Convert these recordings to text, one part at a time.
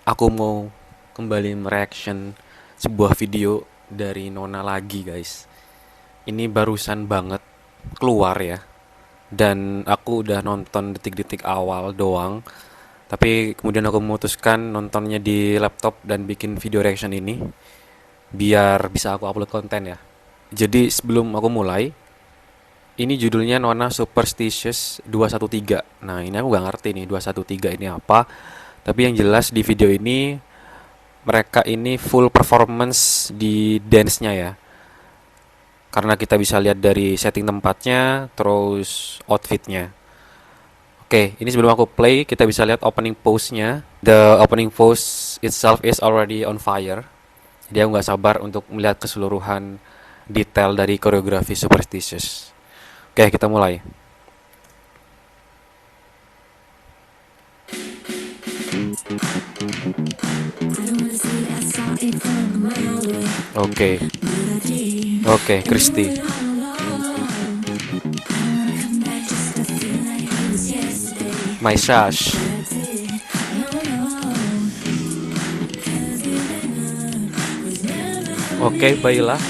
Aku mau kembali mereaction sebuah video dari Nona lagi, guys. Ini barusan banget keluar ya. Dan aku udah nonton detik-detik awal doang. Tapi kemudian aku memutuskan nontonnya di laptop dan bikin video reaction ini biar bisa aku upload konten ya. Jadi sebelum aku mulai, ini judulnya Nona Superstitious 213. Nah, ini aku gak ngerti nih 213 ini apa. Tapi yang jelas di video ini mereka ini full performance di dance-nya ya. Karena kita bisa lihat dari setting tempatnya, terus outfitnya. Oke, ini sebelum aku play, kita bisa lihat opening pose-nya. The opening pose itself is already on fire. Jadi aku nggak sabar untuk melihat keseluruhan detail dari koreografi Superstitious. Oke, kita mulai. Oke, oke, Christy. My Sash. Oke, baiklah.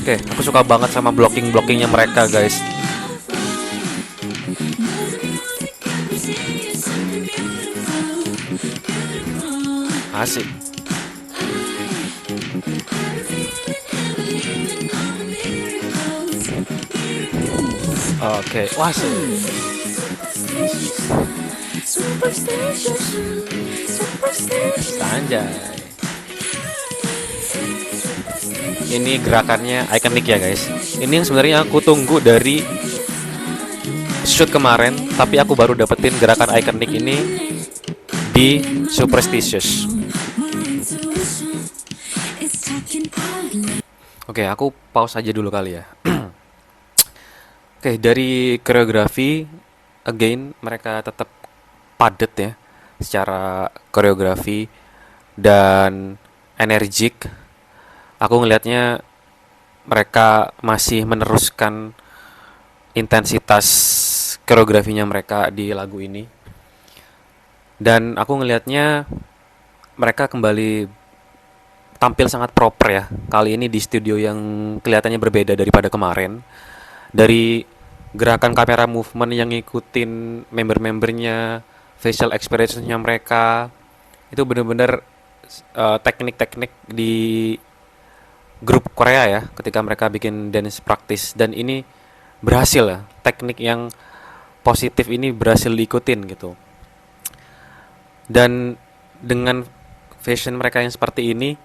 Oke, aku suka banget sama blocking-blockingnya mereka, guys. Asik. Oke, wah asik. Anjay. Ini gerakannya ikonik ya, guys. Ini yang sebenarnya aku tunggu dari shoot kemarin, tapi aku baru dapetin gerakan ikonik ini di Superstitious. Oke, aku pause aja dulu kali ya. Oke, dari koreografi, again mereka tetap padat ya secara koreografi dan energik. Aku ngelihatnya mereka masih meneruskan intensitas koreografinya mereka di lagu ini. Dan aku ngelihatnya mereka kembali tampil sangat proper ya. Kali ini di studio yang kelihatannya berbeda daripada kemarin. Dari gerakan kamera movement yang ngikutin member-membernya, facial expressionnya mereka, itu bener-bener teknik-teknik di grup Korea ya ketika mereka bikin dance practice, dan ini berhasil ya, teknik yang positif ini berhasil diikutin gitu. Dan dengan fashion mereka yang seperti ini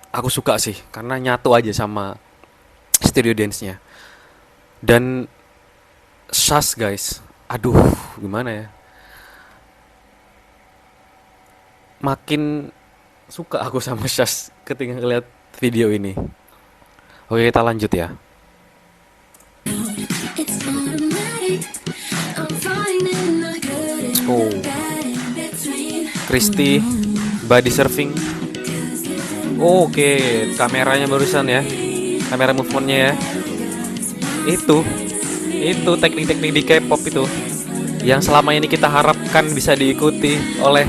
aku suka sih karena nyatu aja sama studio dance-nya. Dan Shas, guys, aduh gimana ya, makin suka aku sama Shas ketika ngeliat video ini. Oke, kita lanjut ya. Oh, Christy body surfing. Oh, oke, kameranya barusan ya, kamera movementnya ya. Itu teknik-teknik di K-pop itu yang selama ini kita harapkan bisa diikuti oleh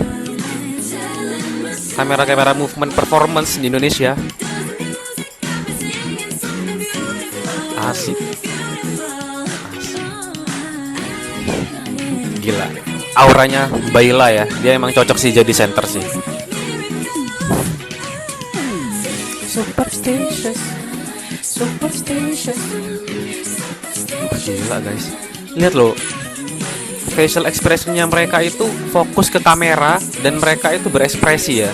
kamera-kamera movement performance di Indonesia. Asik. Gila, auranya Baila ya, dia emang cocok sih jadi center sih. Superstitious. Gila, guys, lihat loh, facial expressionnya mereka itu fokus ke kamera dan mereka itu berekspresi ya.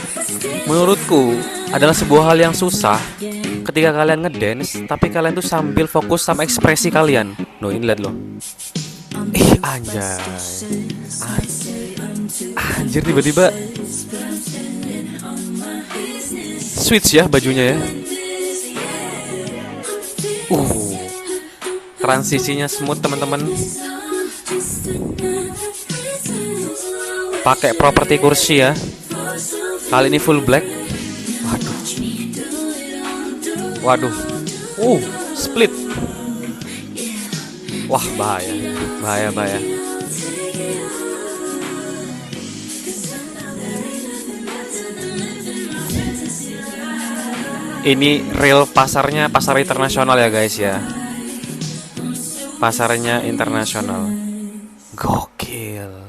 Menurutku adalah sebuah hal yang susah ketika kalian ngedance tapi kalian tuh sambil fokus sama ekspresi kalian. Loh, ini lihat loh. Anjay. Anjir, tiba-tiba switch ya bajunya ya. Transisinya smooth, teman-teman. Pakai properti kursi ya. Kali ini full black. Waduh. Split. Wah, bahaya. Bahaya, bahaya. Ini real pasarnya pasar internasional ya guys ya. Pasarnya internasional. Gokil.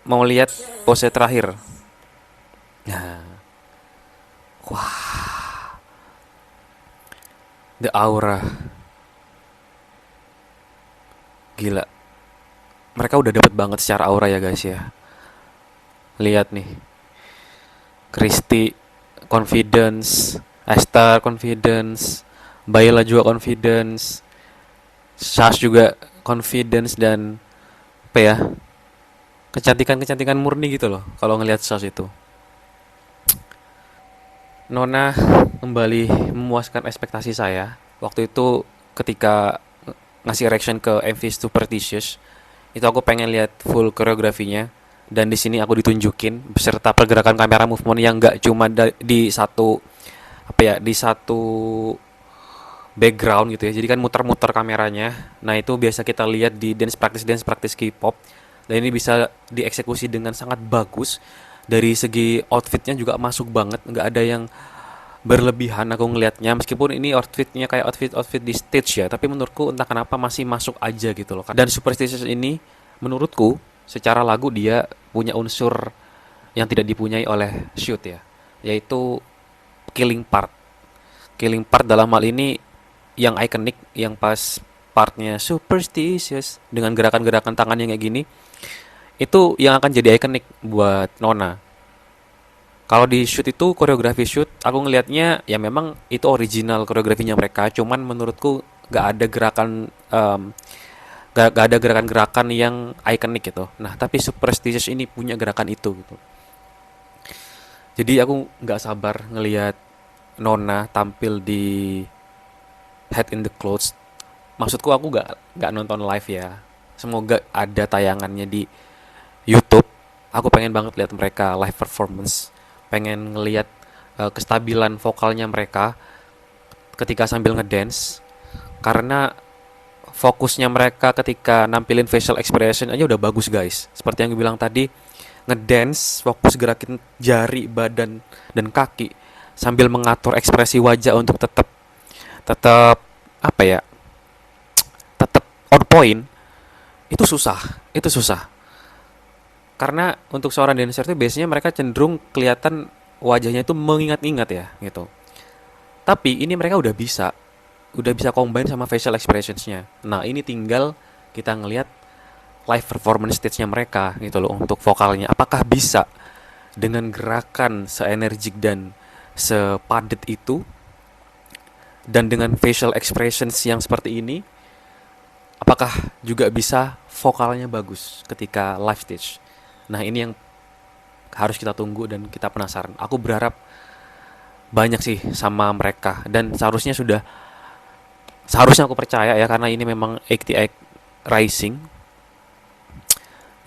Mau lihat pose terakhir? Nah, wah, the aura. Gila. Mereka udah dapet banget secara aura ya guys ya. Lihat nih. Christy confidence, Esther confidence, Bayla juga confidence, Sash juga confidence dan apa ya? Kecantikan-kecantikan murni gitu loh kalau ngelihat Sash itu. Nona kembali memuaskan ekspektasi saya. Waktu itu ketika ngasih reaction ke MV Superstitious, itu aku pengen lihat full koreografinya dan di sini aku ditunjukin beserta pergerakan kamera movement yang nggak cuma di satu apa ya di satu background gitu ya, jadi kan muter-muter kameranya. Nah itu biasa kita lihat di dance practice K-pop dan ini bisa dieksekusi dengan sangat bagus. Dari segi outfitnya juga masuk banget, nggak ada yang berlebihan aku ngelihatnya, meskipun ini outfitnya kayak outfit di stage ya, tapi menurutku entah kenapa masih masuk aja gitu loh. Dan Superstitious ini menurutku secara lagu dia punya unsur yang tidak dipunyai oleh Shoot ya, yaitu killing part. Killing part dalam hal ini yang ikonik, yang pas partnya Superstitious dengan gerakan-gerakan tangannya kayak gini, itu yang akan jadi ikonik buat Nona. Kalau di shoot itu koreografi shoot, aku ngelihatnya ya memang itu original koreografinya mereka. Cuman menurutku nggak ada gerakan nggak ada gerakan-gerakan yang ikonik gitu. Nah tapi Superstitious ini punya gerakan itu gitu. Jadi aku nggak sabar ngelihat Nona tampil di Head in the Clouds. Maksudku aku nggak nonton live ya. Semoga ada tayangannya di YouTube. Aku pengen banget lihat mereka live performance. Pengen ngelihat kestabilan vokalnya mereka ketika sambil ngedance. Karena fokusnya mereka ketika nampilin facial expression aja udah bagus guys. Seperti yang gue bilang tadi, ngedance, fokus gerakin jari, badan, dan kaki sambil mengatur ekspresi wajah untuk tetap tetap apa ya? Tetap on point. Itu susah. Karena untuk seorang dancer itu biasanya mereka cenderung kelihatan wajahnya itu mengingat-ingat ya gitu. Tapi ini mereka udah bisa combine sama facial expressionsnya. Nah ini tinggal kita ngelihat live performance stage-nya mereka gitu loh untuk vokalnya. Apakah bisa dengan gerakan seenergik dan sepadat itu dan dengan facial expressions yang seperti ini, apakah juga bisa vokalnya bagus ketika live stage. Nah ini yang harus kita tunggu dan kita penasaran. Aku berharap banyak sih sama mereka dan seharusnya aku percaya ya karena ini memang 88 Rising.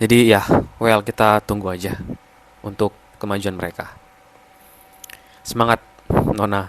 Jadi ya, well kita tunggu aja untuk kemajuan mereka. Semangat Nona.